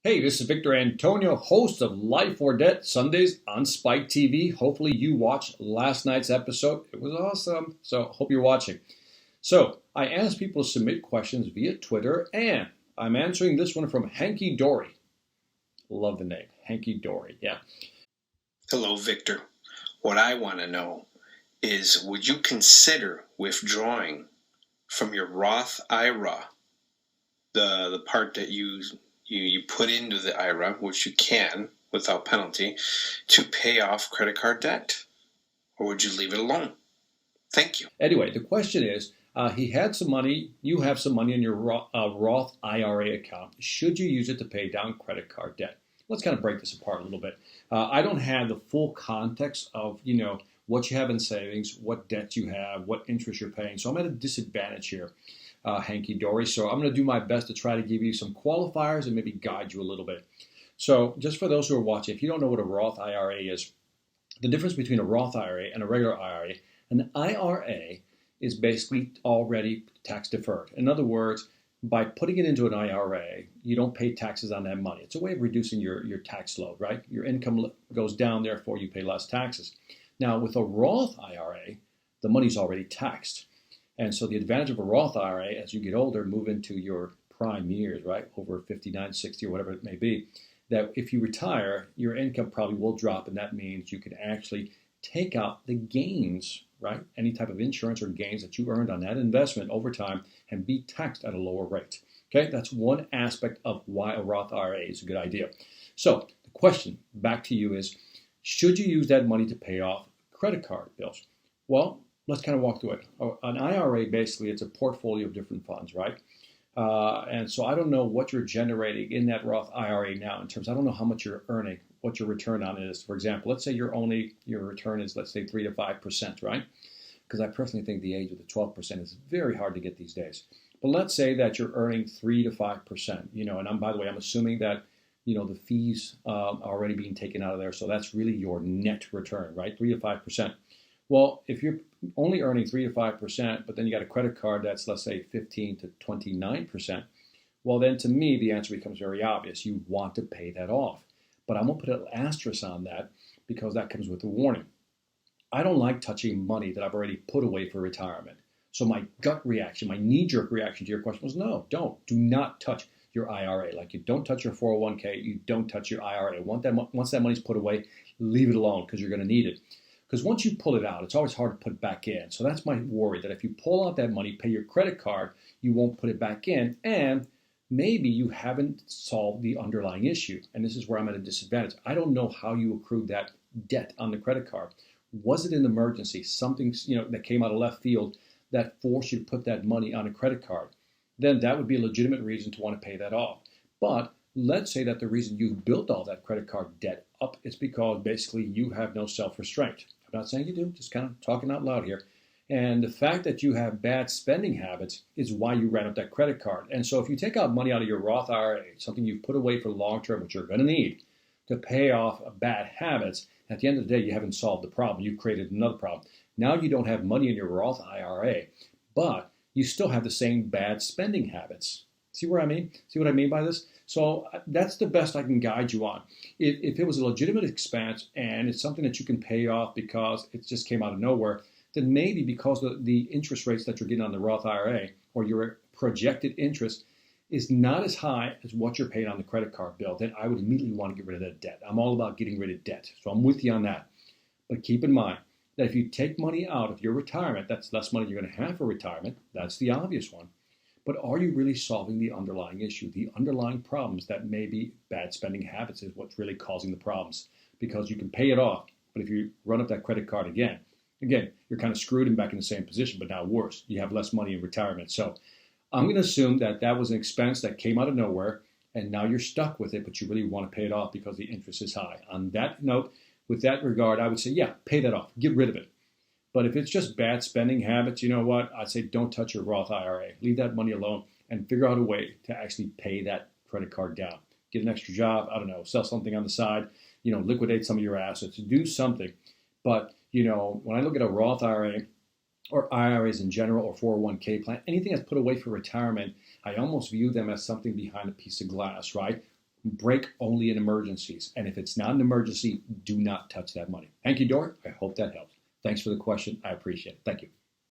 Hey, this is Victor Antonio, host of Life or Debt Sundays on Spike TV. Hopefully you watched last night's episode. It was awesome. So hope you're watching. So I asked people to submit questions via Twitter, and I'm answering this one from Hanky Dory. Love the name, Hanky Dory. Yeah. Hello, Victor. What I want to know is, would you consider withdrawing from your Roth IRA, the part that you put into the IRA, which you can without penalty, to pay off credit card debt? Or would you leave it alone? Thank you. Anyway, the question is, he had some money, you have some money in your Roth IRA account. Should you use it to pay down credit card debt? Let's kind of break this apart a little bit. I don't have the full context of, what you have in savings, what debt you have, what interest you're paying. So I'm at a disadvantage here, Hanky Dory. So I'm going to do my best to try to give you some qualifiers and maybe guide you a little bit. So just for those who are watching, if you don't know what a Roth IRA is, the difference between a Roth IRA and a regular IRA, an IRA is basically already tax deferred. In other words, by putting it into an IRA, you don't pay taxes on that money. It's a way of reducing your tax load, right? Your income goes down, therefore you pay less taxes. Now, with a Roth IRA, the money's already taxed. And so the advantage of a Roth IRA, as you get older, move into your prime years, right? Over 59, 60, or whatever it may be, that if you retire, your income probably will drop, and that means you can actually take out the gains, right? Any type of insurance or gains that you earned on that investment over time and be taxed at a lower rate. Okay, that's one aspect of why a Roth IRA is a good idea. So the question back to you is, should you use that money to pay off credit card bills? Well, let's kind of walk through it. An IRA, basically, it's a portfolio of different funds, right? And so I don't know what you're generating in that Roth IRA now in terms, I don't know how much you're earning, what your return on it is. For example, let's say your return is, let's say 3 to 5%, right? Because I personally think the age of the 12% is very hard to get these days. But let's say that you're earning 3 to 5%, and by the way, I'm assuming that, the fees are already being taken out of there. So that's really your net return, right? 3 to 5%. Well, if you're only earning 3 to 5%, but then you got a credit card that's, let's say, 15 to 29%, well, then to me, the answer becomes very obvious. You want to pay that off. But I'm going to put an asterisk on that because that comes with a warning. I don't like touching money that I've already put away for retirement. So my gut reaction, my knee-jerk reaction to your question was, no, don't. Do not touch your IRA. Like, you don't touch your 401k, you don't touch your IRA. Once that money's put away, leave it alone because you're going to need it. Because once you pull it out, it's always hard to put it back in. So that's my worry, that if you pull out that money, pay your credit card, you won't put it back in, and maybe you haven't solved the underlying issue. And this is where I'm at a disadvantage. I don't know how you accrued that debt on the credit card. Was it an emergency, something that came out of left field that forced you to put that money on a credit card? Then that would be a legitimate reason to want to pay that off. But let's say that the reason you built all that credit card debt up is because basically you have no self-restraint. I'm not saying you do, just kind of talking out loud here. And the fact that you have bad spending habits is why you ran up that credit card. And so if you take out money out of your Roth IRA, something you've put away for long term, which you're going to need to pay off bad habits, at the end of the day, you haven't solved the problem. You've created another problem. Now you don't have money in your Roth IRA, but you still have the same bad spending habits. See what I mean? See what I mean by this? So that's the best I can guide you on. If it was a legitimate expense and it's something that you can pay off because it just came out of nowhere, then maybe because of the interest rates that you're getting on the Roth IRA or your projected interest is not as high as what you're paying on the credit card bill, then I would immediately want to get rid of that debt. I'm all about getting rid of debt. So I'm with you on that. But keep in mind that if you take money out of your retirement, that's less money you're going to have for retirement. That's the obvious one. But are you really solving the underlying issue, the underlying problems that maybe bad spending habits is what's really causing the problems? Because you can pay it off, but if you run up that credit card again, you're kind of screwed and back in the same position, but now worse. You have less money in retirement. So I'm going to assume that that was an expense that came out of nowhere, and now you're stuck with it, but you really want to pay it off because the interest is high. On that note, with that regard, I would say, yeah, pay that off. Get rid of it. But if it's just bad spending habits, you know what? I'd say don't touch your Roth IRA. Leave that money alone and figure out a way to actually pay that credit card down. Get an extra job. I don't know. Sell something on the side. Liquidate some of your assets. Do something. But, when I look at a Roth IRA or IRAs in general or 401k plan, anything that's put away for retirement, I almost view them as something behind a piece of glass, right? break only in emergencies. And if it's not an emergency, do not touch that money. Thank you, Dory. I hope that helps. Thanks for the question. I appreciate it. Thank you.